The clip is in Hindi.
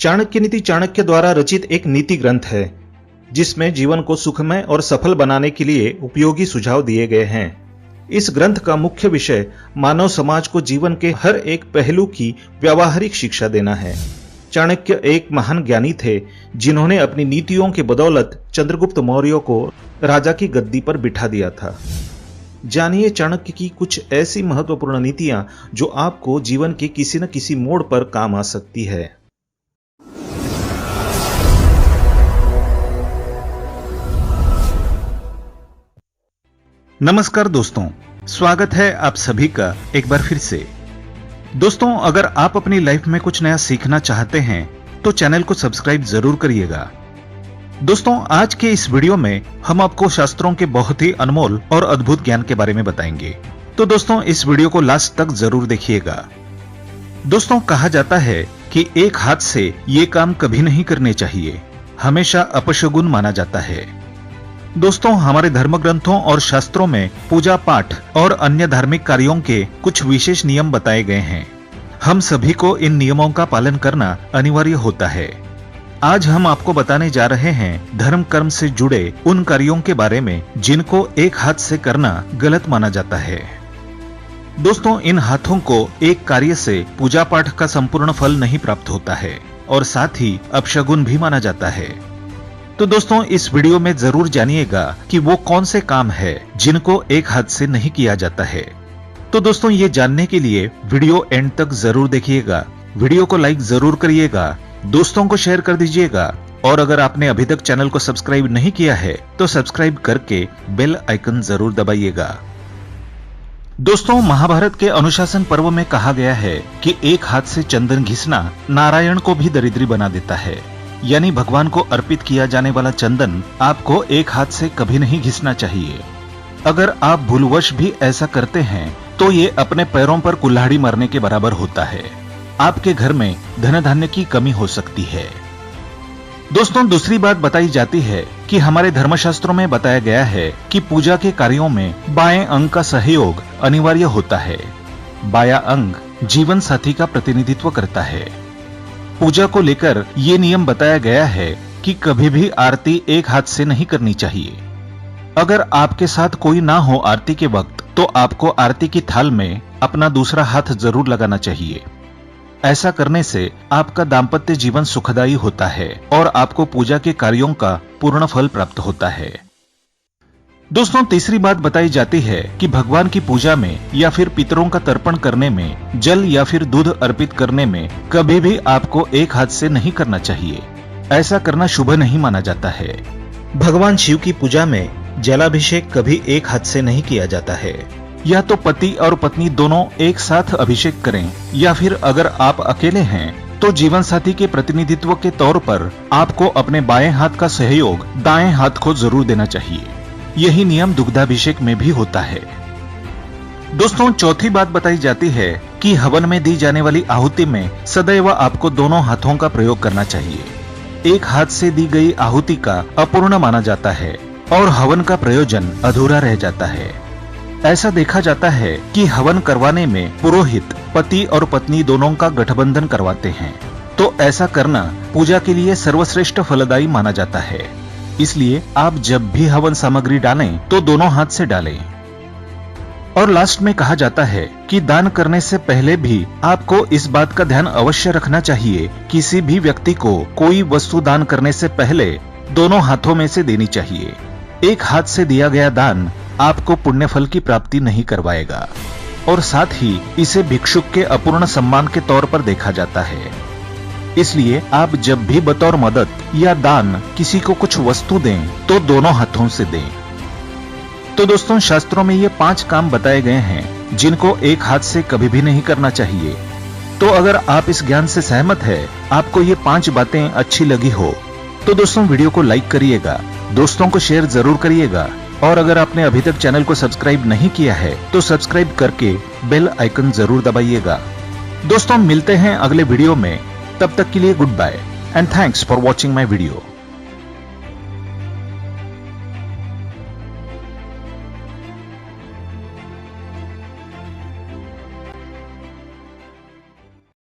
चाणक्य नीति चाणक्य द्वारा रचित एक नीति ग्रंथ है जिसमें जीवन को सुखमय और सफल बनाने के लिए उपयोगी सुझाव दिए गए हैं। इस ग्रंथ का मुख्य विषय मानव समाज को जीवन के हर एक पहलू की व्यावहारिक शिक्षा देना है। चाणक्य एक महान ज्ञानी थे जिन्होंने अपनी नीतियों के बदौलत चंद्रगुप्त मौर्य को राजा की गद्दी पर बिठा दिया था। जानिए चाणक्य की कुछ ऐसी महत्वपूर्ण नीतियां जो आपको जीवन के किसी न किसी मोड़ पर काम आ सकती है। नमस्कार दोस्तों, स्वागत है आप सभी का एक बार फिर से। दोस्तों, अगर आप अपनी लाइफ में कुछ नया सीखना चाहते हैं तो चैनल को सब्सक्राइब जरूर करिएगा। दोस्तों, आज के इस वीडियो में हम आपको शास्त्रों के बहुत ही अनमोल और अद्भुत ज्ञान के बारे में बताएंगे। तो दोस्तों, इस वीडियो को लास्ट तक जरूर देखिएगा। दोस्तों, कहा जाता है कि एक हाथ से ये काम कभी नहीं करने चाहिए, हमेशा अपशगुन माना जाता है। दोस्तों, हमारे धर्म ग्रंथों और शास्त्रों में पूजा पाठ और अन्य धार्मिक कार्यों के कुछ विशेष नियम बताए गए हैं। हम सभी को इन नियमों का पालन करना अनिवार्य होता है। आज हम आपको बताने जा रहे हैं धर्म कर्म से जुड़े उन कार्यों के बारे में जिनको एक हाथ से करना गलत माना जाता है। दोस्तों, इन हाथों को एक कार्य से पूजा पाठ का संपूर्ण फल नहीं प्राप्त होता है और साथ ही अपशगुन भी माना जाता है। तो दोस्तों, इस वीडियो में जरूर जानिएगा कि वो कौन से काम है जिनको एक हाथ से नहीं किया जाता है। तो दोस्तों, ये जानने के लिए वीडियो एंड तक जरूर देखिएगा। वीडियो को लाइक जरूर करिएगा, दोस्तों को शेयर कर दीजिएगा और अगर आपने अभी तक चैनल को सब्सक्राइब नहीं किया है तो सब्सक्राइब करके बेल आइकन जरूर दबाइएगा। दोस्तों, महाभारत के अनुशासन पर्व में कहा गया है कि एक हाथ से चंदन घिसना नारायण को भी दरिद्री बना देता है। यानी भगवान को अर्पित किया जाने वाला चंदन आपको एक हाथ से कभी नहीं घिसना चाहिए। अगर आप भूलवश भी ऐसा करते हैं तो ये अपने पैरों पर कुल्हाड़ी मारने के बराबर होता है। आपके घर में धन धान्य की कमी हो सकती है। दोस्तों, दूसरी बात बताई जाती है कि हमारे धर्मशास्त्रों में बताया गया है कि पूजा के कार्यों में बाएं अंग का सहयोग अनिवार्य होता है। बायां अंग जीवन साथी का प्रतिनिधित्व करता है। पूजा को लेकर ये नियम बताया गया है कि कभी भी आरती एक हाथ से नहीं करनी चाहिए। अगर आपके साथ कोई ना हो आरती के वक्त तो आपको आरती की थाल में अपना दूसरा हाथ जरूर लगाना चाहिए। ऐसा करने से आपका दाम्पत्य जीवन सुखदायी होता है और आपको पूजा के कार्यों का पूर्ण फल प्राप्त होता है। दोस्तों, तीसरी बात बताई जाती है कि भगवान की पूजा में या फिर पितरों का तर्पण करने में, जल या फिर दूध अर्पित करने में कभी भी आपको एक हाथ से नहीं करना चाहिए। ऐसा करना शुभ नहीं माना जाता है। भगवान शिव की पूजा में जलाभिषेक कभी एक हाथ से नहीं किया जाता है। या तो पति और पत्नी दोनों एक साथ अभिषेक करें या फिर अगर आप अकेले हैं तो जीवन साथी के प्रतिनिधित्व के तौर पर आपको अपने बाएं हाथ का सहयोग दाएं हाथ को जरूर देना चाहिए। यही नियम दुग्धाभिषेक में भी होता है। दोस्तों, चौथी बात बताई जाती है कि हवन में दी जाने वाली आहुति में सदैव आपको दोनों हाथों का प्रयोग करना चाहिए। एक हाथ से दी गई आहुति का अपूर्ण माना जाता है और हवन का प्रयोजन अधूरा रह जाता है। ऐसा देखा जाता है कि हवन करवाने में पुरोहित पति और पत्नी दोनों का गठबंधन करवाते हैं, तो ऐसा करना पूजा के लिए सर्वश्रेष्ठ फलदायी माना जाता है। इसलिए आप जब भी हवन सामग्री डालें तो दोनों हाथ से डालें। और लास्ट में कहा जाता है कि दान करने से पहले भी आपको इस बात का ध्यान अवश्य रखना चाहिए, किसी भी व्यक्ति को कोई वस्तु दान करने से पहले दोनों हाथों में से देनी चाहिए। एक हाथ से दिया गया दान आपको पुण्य फल की प्राप्ति नहीं करवाएगा और साथ ही इसे भिक्षुक के अपूर्ण सम्मान के तौर पर देखा जाता है। इसलिए आप जब भी बतौर मदद या दान किसी को कुछ वस्तु दें तो दोनों हाथों से दें। तो दोस्तों, शास्त्रों में ये 5 काम बताए गए हैं जिनको एक हाथ से कभी भी नहीं करना चाहिए। तो अगर आप इस ज्ञान से सहमत है, आपको ये 5 बातें अच्छी लगी हो तो दोस्तों वीडियो को लाइक करिएगा, दोस्तों को शेयर जरूर करिएगा और अगर आपने अभी तक चैनल को सब्सक्राइब नहीं किया है तो सब्सक्राइब करके बेल आइकन जरूर दबाइएगा। दोस्तों, मिलते हैं अगले वीडियो में। तब तक के लिए good bye and thanks for watching my video.